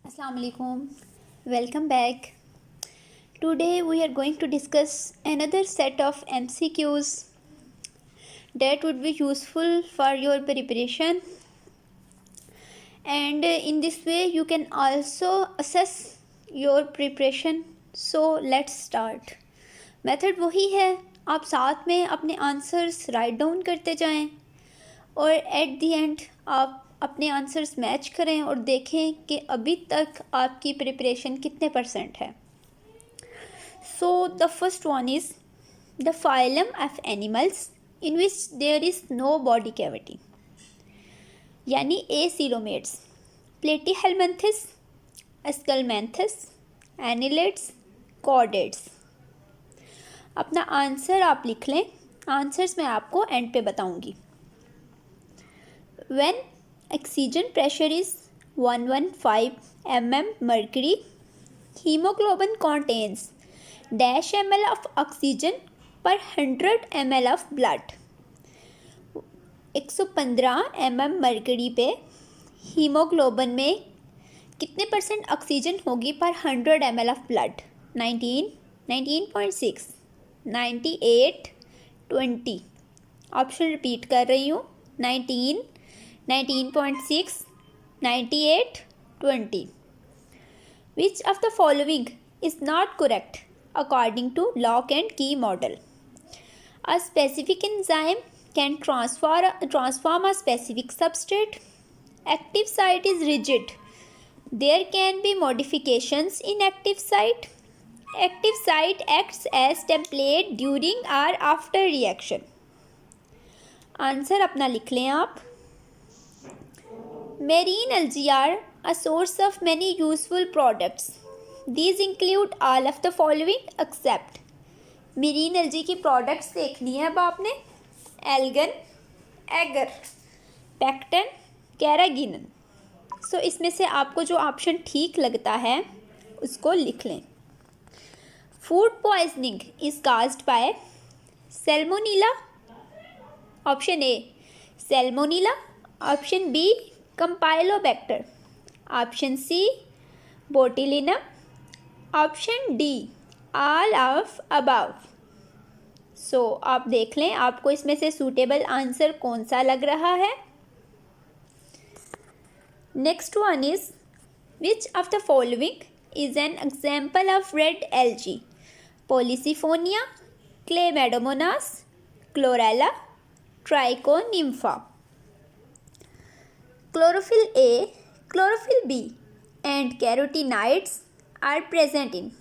Assalamu alaikum. Welcome back. Today we are going to discuss another set of MCQs that would be useful for your preparation, and in this way you can also assess your preparation. So let's start. Method वही है, आप साथ में अपने answers write down करते जाएं और at the end आप अपने आंसर्स मैच करें और देखें कि अभी तक आपकी प्रिपरेशन कितने परसेंट है. So the first one is the phylum of animals in which there is no body cavity, यानी acoelomates, platyhelminthes, aschelminthes, annelids, chordates. अपना आंसर आप लिख लें, आंसर्स मैं आपको एंड पे बताऊंगी. When oxygen pressure is 115 mm mercury, hemoglobin contains dash ml of oxygen per 100 ml of blood. 115 mm mercury पे हीमोग्लोबिन में कितने परसेंट ऑक्सीजन होगी पर 100 ml of blood? 19, 19.6, 98, 20. Option repeat कर रही हूँ. 19, 19.6, 98, 20. Which of the following is not correct according to lock and key model? A specific enzyme can transform a specific substrate. Active site is rigid. There can be modifications in active site. Active site acts as template during or after reaction. Answer अपना लिख लें आप. Marine algae are a source of many useful products. These include all of the following except. Marine algae की products देखनी है अब आपने. Algin, agar, pectin, carrageenan. So इसमें से आपको जो ऑप्शन ठीक लगता है उसको लिख लें. Food poisoning is caused by salmonella. Option A salmonella, option B campylobacter, option C botulinum, option D all of above. So आप देख लें आपको इसमें से सूटेबल आंसर कौन सा लग रहा है. Next one is which of the following is an example of red algae? Polysiphonia, chlamydomonas, chlorella, trichonympha. Chlorophyll A, chlorophyll B and carotenoids are present in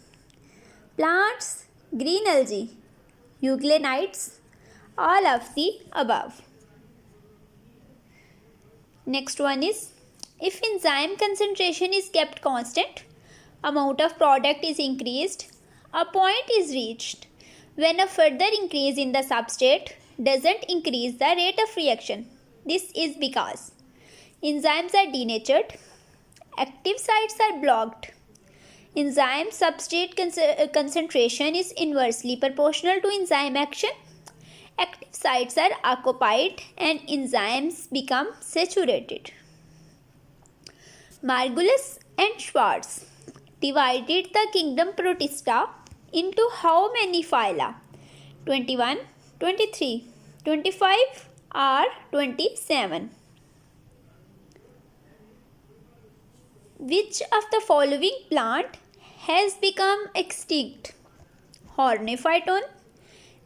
plants, green algae, euglenites, all of the above. Next one is, if enzyme concentration is kept constant, amount of product is increased, a point is reached when a further increase in the substrate doesn't increase the rate of reaction. This is because enzymes are denatured, active sites are blocked, enzyme substrate concentration is inversely proportional to enzyme action, active sites are occupied and enzymes become saturated. Margulis and Schwartz divided the kingdom Protista into how many phyla? 21, 23, 25 or 27. Which of the following plant has become extinct? Hornephyton,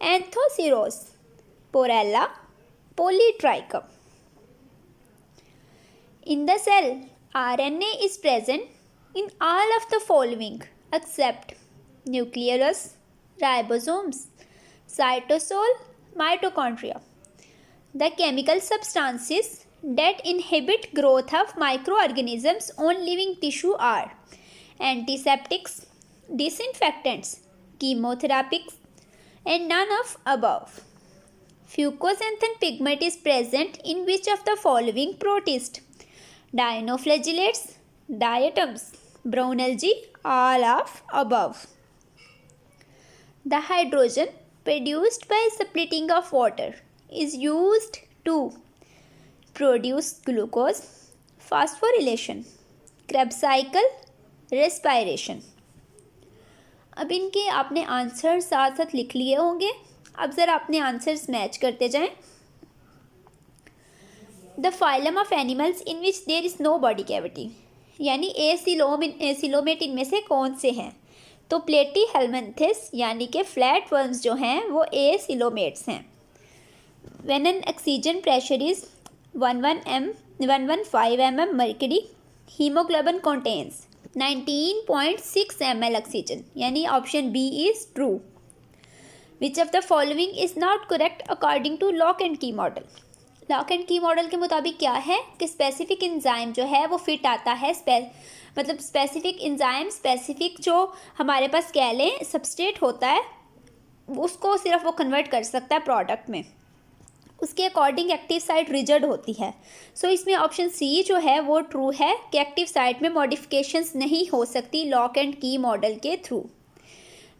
Anthoceros, Porella, Polytrichum. In the cell, RNA is present in all of the following except nucleolus, ribosomes, cytosol, mitochondria. The chemical substances that inhibit growth of microorganisms on living tissue are antiseptics, disinfectants, chemotherapics, and none of above. Fucoxanthin pigment is present in which of the following protist? Dinoflagellates, diatoms, brown algae, all of above. The hydrogen produced by splitting of water is used to produce glucose, phosphorylation, Krebs cycle, respiration. अब इनके आपने answer साथ साथ लिख लिए होंगे। अब ज़रा अपने आंसर्स मैच करते जाएं। The phylum of animals in which there is no body cavity, यानी एसिलोमेट इनमें से कौन से हैं? तो प्लेटीहेल्मिन्थेस यानी कि फ्लैट वर्म्स जो हैं वो एसिलोमेट्स हैं। When an oxygen pressure is 115 mm mercury, haemoglobin contains 19.6 ml oxygen, यानी option B is true. Which of the following is not correct according to lock and key model. Lock and key model के मुताबिक क्या है कि specific enzyme जो है वो fit आता है, मतलब स्पेसिफिक एंजाइम, स्पेसिफिक जो हमारे पास कह लें सबस्ट्रेट होता है, उसको सिर्फ वो कन्वर्ट कर सकता है प्रोडक्ट में। उसके अकॉर्डिंग एक्टिव साइट रिजिड होती है। सो इसमें ऑप्शन सी जो है वो ट्रू है कि एक्टिव साइट में मॉडिफिकेशंस नहीं हो सकती लॉक एंड की मॉडल के through.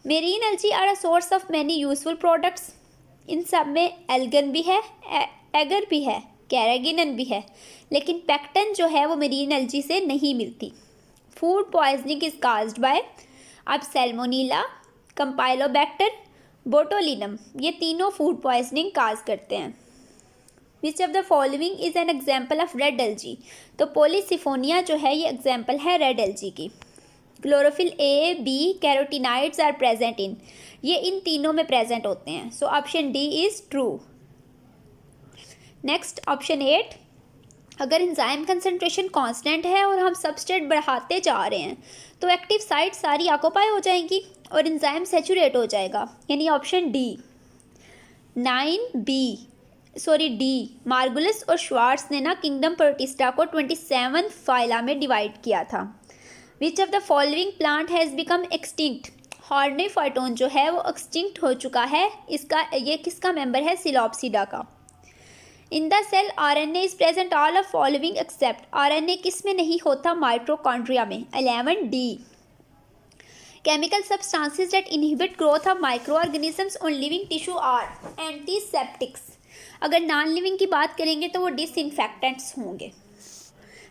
Marine algae are a source of many useful products. इन सब में एल्गन भी है, एगर भी है, कैरागिनन भी है, लेकिन पेक्टन जो है वो मेरीन एल्गी से नहीं मिलती। Food poisoning is caused bye अब सैल्मोनीला, कंपाइलोबैक्टर, बोटोलिनम, ये तीनों फूड पॉइजनिंग काज करते हैं। Which of the following is an example of red algae. तो पॉलीसिफोनिया जो है ये एग्जाम्पल है रेड एल्गी की। Chlorophyll A, B, carotenoids are present in, ये इन तीनों में प्रेजेंट होते हैं। So option D is true. Next option 8, अगर एंजाइम कंसंट्रेशन कांस्टेंट है और हम सबस्ट्रेट बढ़ाते जा रहे हैं तो एक्टिव साइट सारी ऑक्यूपाई हो जाएंगी और एंजाइम सैचुरेट हो जाएगा, यानी ऑप्शन डी। डी मार्गुलस और श्वार्ट्स ने ना किंगडम प्रोटिस्टा को 27 फाइला में डिवाइड किया था। Which of the following plant has become extinct. Horneophyton जो है वो एक्सटिंक्ट हो चुका है। ये किसका मेंबर है? सिलोप्सिडा का। In the cell RNA is present all of following except. RNA किस में नहीं होता? माइटोकॉन्ड्रिया में। 11 D. Chemical substances that inhibit growth of microorganisms on living tissue are antiseptics. अगर नॉन लिविंग की बात करेंगे तो वो डिसइंफेक्टेंट्स होंगे।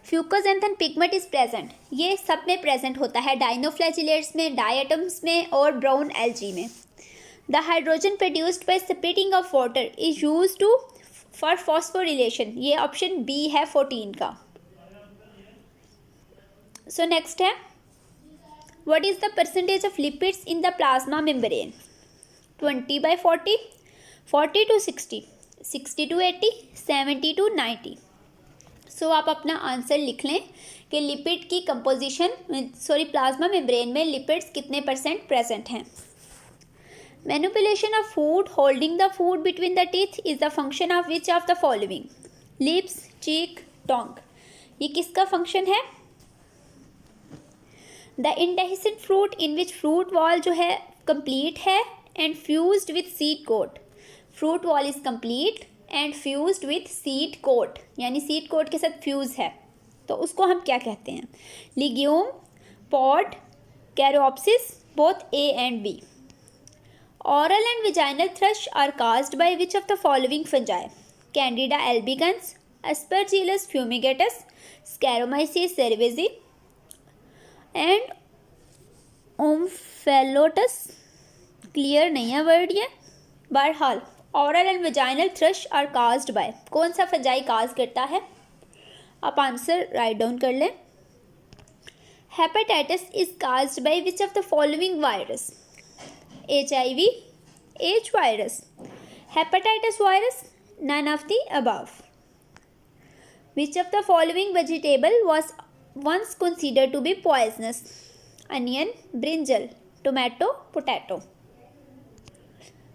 फ्यूकोजेंथन पिगमेंट इज प्रेजेंट, ये सब में प्रेजेंट होता है, डाइनोफ्लैजिलेट्स में, डायटम्स में और ब्राउन एल्गी में। The hydrogen produced by separating of water is used to for phosphorylation, ये ऑप्शन बी है 14 का। सो नेक्स्ट है, what is the percentage of lipids in the plasma membrane? 20/40, 40 to 60, 60 to 80, 70 to 90। So आप अपना answer लिख लें कि lipid की कंपोजिशन प्लाज्मा मेम्ब्रेन में लिपिड्स कितने % प्रेजेंट हैं। Manipulation of food holding the food between the teeth is the function of which of the following? Lips, cheek, tongue, ये किसका फंक्शन है? The indehiscent fruit in which fruit wall जो है complete है and fused with seed coat. Fruit wall is complete and fused with seed coat, यानी seed coat के साथ fuse है, तो उसको हम क्या कहते हैं? Legume, pod, caryopsis, both A and B. Oral and vaginal thrush are caused by which of the following fungi? Candida albicans, Aspergillus fumigatus, Saccharomyces cerevisiae and Omphalotus। Clear नहीं है वर्ड ये। बहरहाल oral and vaginal thrush are caused by, कौन सा fungi काज करता है? आप answer write down कर लें। Hepatitis is caused by which of the following virus? HIV, H virus, hepatitis virus, none of the above. Which of the following vegetable was once considered to be poisonous? Onion, brinjal, tomato, potato।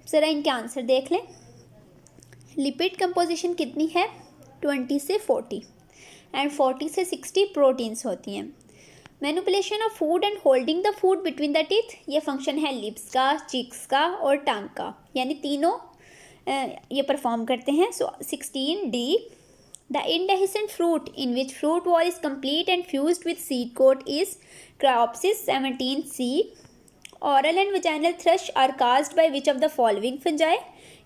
ज़रा इनके answer देख लें। Lipid composition कितनी है? 20 से 40 and 40 से 60 proteins होती हैं। Manipulation of food and holding the food between the teeth, ये फंक्शन है लिप्स का, चिक्स का और टंग का, यानी तीनों ये परफॉर्म करते हैं। So 16 D. The indehiscent fruit in which fruit wall is complete and fused with seed coat is caryopsis. 17 C. Oral and vaginal thrush are caused by which of the following fungi?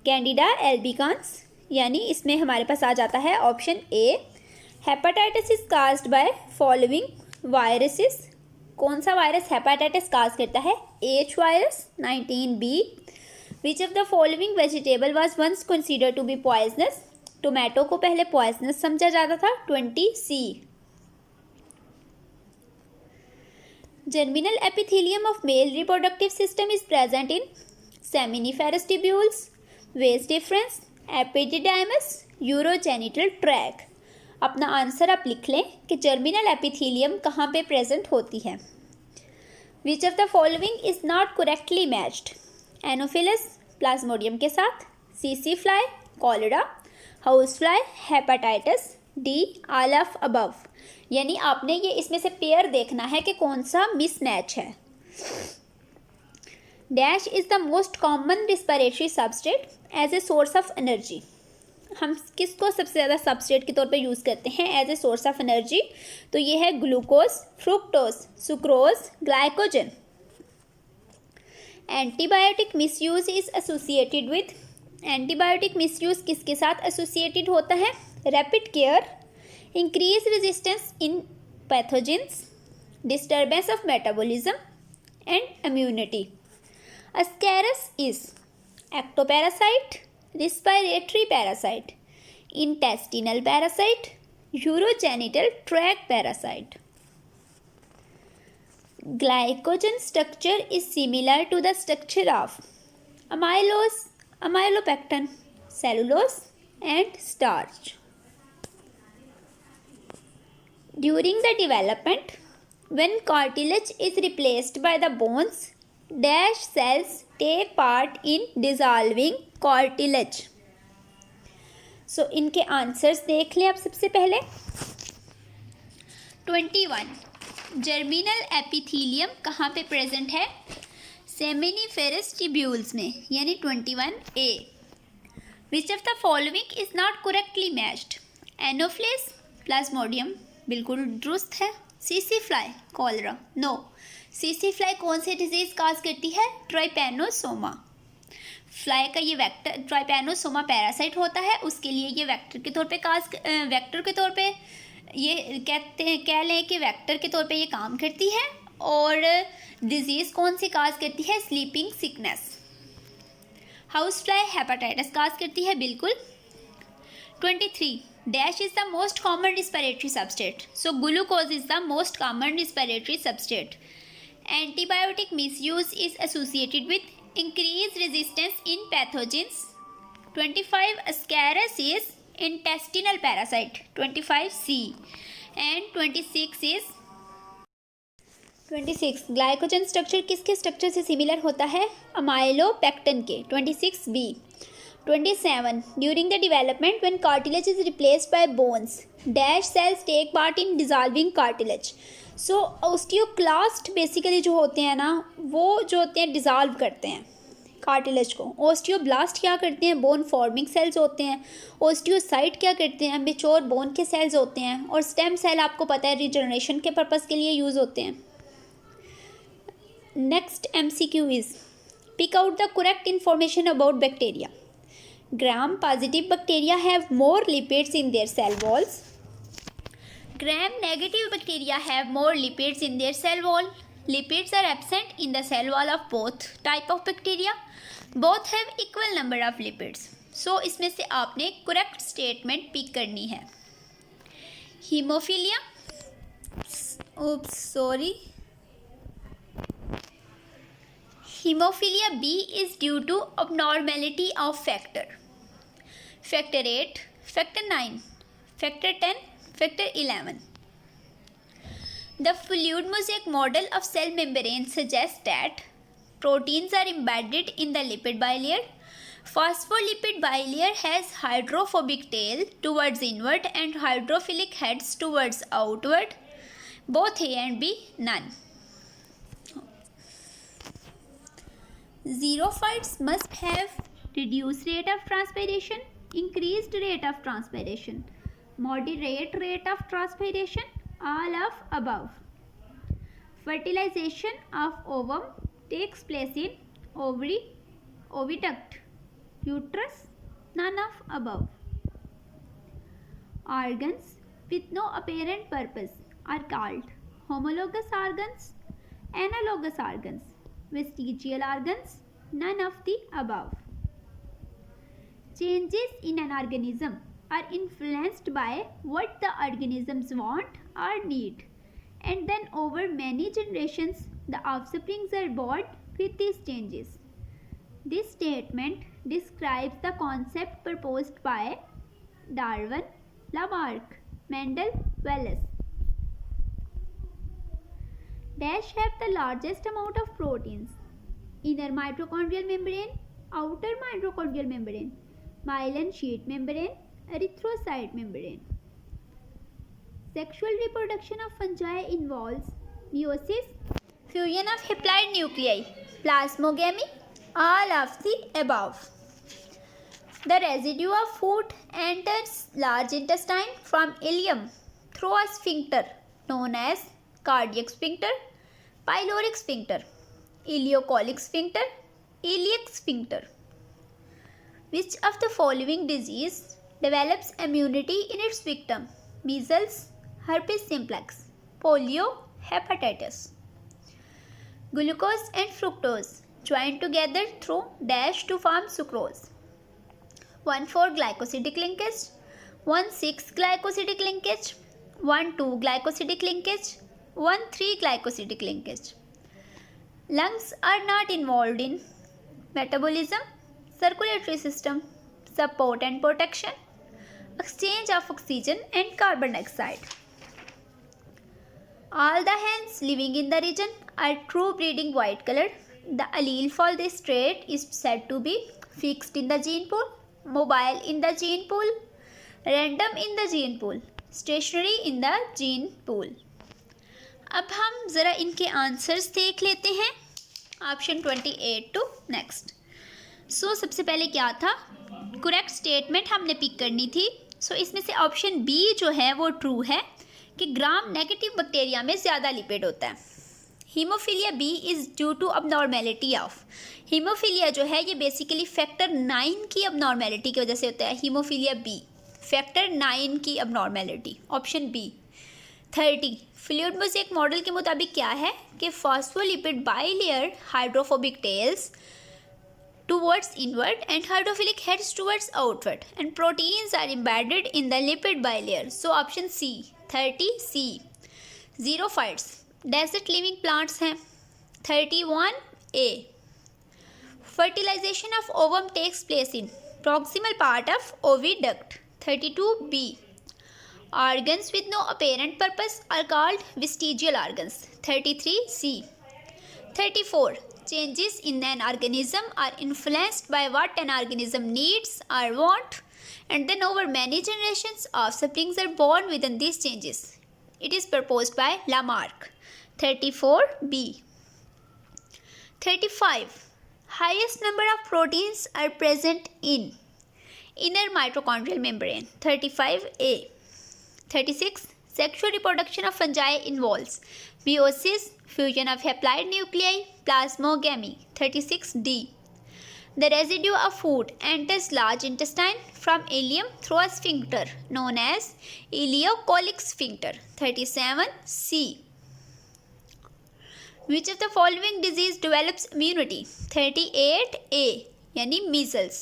Candida albicans, यानी इसमें हमारे पास आ जाता है option A. Hepatitis is caused by following viruses? कौन सा virus hepatitis cause करता है? H virus. 19b. Which of the following vegetable was once considered to be poisonous? Tomato को पहले पॉइजनस समझा जाता था. 20c. Germinal epithelium of male reproductive system is present in seminiferous tubules, vas deferens, epididymis, urogenital tract. अपना answer आप लिख लें कि जर्मिनल एपिथीलियम कहाँ पे प्रेजेंट होती है. विच of the following is not correctly matched? Anopheles Plasmodium के साथ, CC fly, cholera, house fly, hepatitis, D all of above. यानी आपने ये इसमें से पेयर देखना है कि कौन सा मिसमैच है. Dash is the most common respiratory substrate as a source of energy. हम किसको सबसे ज़्यादा सबस्ट्रेट के तौर पे यूज़ करते हैं as a source of energy? तो ये है glucose, fructose, sucrose, glycogen. Antibiotic misuse is associated with. Antibiotic misuse किसके साथ एसोसिएटेड होता है? Rapid care, increase resistance in pathogens, disturbance of metabolism and immunity. Ascaris is ectoparasite, respiratory parasite, intestinal parasite, urogenital tract parasite. Glycogen structure is similar to the structure of amylose, amylopectin, cellulose and starch. During the development, when cartilage is replaced by the bones, dash cells take part in dissolving cartilage. So इनके answers देख लें आप सबसे पहले. 21. Germinal epithelium कहाँ पे present है? Seminiferous tubules में, यानी 21A. Which of the following is not correctly matched? Anopheles plasmodium बिल्कुल दुरुस्त है. सीसी फ्लाई, कॉलरा, नो. सीसी फ्लाई कौन सी डिजीज काज करती है? ट्राइपैनोसोमा. फ्लाई का ये वेक्टर ट्राइपैनोसोमा पैरासाइट होता है, उसके लिए ये वेक्टर के तौर पे ये कह लें कि वेक्टर के तौर पे ये काम करती है. और डिजीज़ कौन सी काज करती है? Sleeping sickness. House fly hepatitis cause करती है बिल्कुल. 23. Dash is the most common respiratory substrate. So glucose is the most common respiratory substrate. Antibiotic misuse is associated with increased resistance in pathogens. 25. Ascaris is intestinal parasite. 25C. And 26. Glycogen structure किसके structure से similar होता है? Amylopectin के. 26B. 27. During the development, when cartilage is replaced by bones, dash cells take part in dissolving cartilage. So osteoclast basically जो होते हैं ना, वो जो होते हैं डिज़ॉल्व करते हैं कार्टिलेज को. ओस्टियोब्लास्ट क्या करते हैं? बोन फॉर्मिंग सेल्स होते हैं. ओस्टियोसाइट क्या करते हैं? मेच्योर बोन के सेल्स होते हैं. और स्टेम सेल आपको पता है रिजनरेशन के पर्पज़ के लिए यूज़ होते हैं. Next MCQ is pick out the correct information about bacteria. Gram positive bacteria have more lipids in their cell walls. Gram-negative bacteria have more lipids in their cell wall. Lipids are absent in the cell wall of both type of bacteria. Both have equal number of lipids. So इसमें से आपने correct statement pick करनी है. Hemophilia. Hemophilia B is due to abnormality of factor. Factor 8, factor 9, factor 10. Factor 11. The fluid mosaic model of cell membrane suggests that proteins are embedded in the lipid bilayer. Phospholipid bilayer has hydrophobic tail towards inward and hydrophilic heads towards outward. Both A and B, none. Xerophytes must have reduced rate of transpiration, increased rate of transpiration, moderate rate of transpiration, all of above. Fertilization of ovum takes place in ovary, oviduct, uterus, none of above. Organs with no apparent purpose are called homologous organs, Analogous organs. Vestigial organs. None of the above. Changes in an organism are influenced by what the organisms want or need, and then over many generations the offsprings are born with these changes. This statement describes the concept proposed by Darwin, Lamarck, Mendel, Wallace. Dash have the largest amount of proteins: inner mitochondrial membrane, outer mitochondrial membrane, myelin sheath membrane, erythrocyte membrane. Sexual reproduction of fungi involves meiosis, fusion of haploid nuclei, plasmogamy, all of the above. The residue of food enters large intestine from ileum through a sphincter known as cardiac sphincter, pyloric sphincter, ileocolic sphincter, iliac sphincter. Which of the following disease develops immunity in its victim? Measles, herpes simplex, polio, hepatitis. Glucose and fructose join together through dash to form sucrose. 1,4 glycosidic linkage, 1,6 glycosidic linkage, 1,2 glycosidic linkage, 1,3 glycosidic linkage. Lungs are not involved in metabolism, circulatory system, support and protection, exchange of oxygen and carbon dioxide. All the hens living in the region are true breeding white color. The allele for this trait is said to be fixed in the gene pool, mobile in the gene pool, random in the gene pool, stationary in the gene pool. अब हम ज़रा इनके answers देख लेते हैं. Option 28 to next. सबसे पहले क्या था, करेक्ट स्टेटमेंट हमने पिक करनी थी. इसमें से ऑप्शन बी जो है वो ट्रू है कि ग्राम नेगेटिव बैक्टीरिया में ज़्यादा लिपिड होता है. Haemophilia B is due to abnormality of. Haemophilia जो है ये बेसिकली फैक्टर 9 की अबनॉर्मेलिटी की वजह से होता है. हीमोफीलिया बी फैक्टर 9 की abnormality. Option B. 30 fluid mosaic model के मुताबिक क्या है कि phospholipid bilayer hydrophobic tails towards inward and hydrophilic heads towards outward, and proteins are embedded in the lipid bilayer. So option C. 30 C. Xerophytes desert living plants हैं. 31 A. Fertilization of ovum takes place in proximal part of oviduct. 32 B. Organs with no apparent purpose are called vestigial organs. 33 C. 34 Changes in an organism are influenced by what an organism needs or want, and then over many generations offsprings are born within these changes. It is proposed by Lamarck. 34 B. 35 Highest number of proteins are present in inner mitochondrial membrane. 35 A. 36 Sexual reproduction of fungi involves meiosis, fusion of haploid nuclei, plasmogamy. 36 D. The residue of food enters large intestine from ileum through a sphincter known as ileocolic sphincter. 37 C. Which of the following disease develops immunity? 38 A. यानी measles.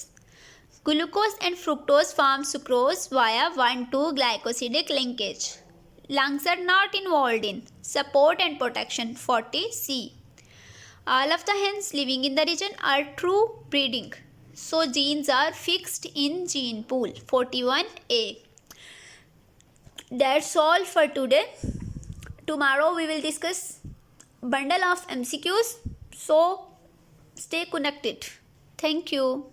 Glucose and fructose form sucrose via 1,2 glycosidic linkage. Lungs are not involved in support and protection. 40 C. All of the hens living in the region are true breeding. So genes are fixed in gene pool. 41 A. That's all for today. Tomorrow we will discuss bundle of MCQs. So stay connected. Thank you.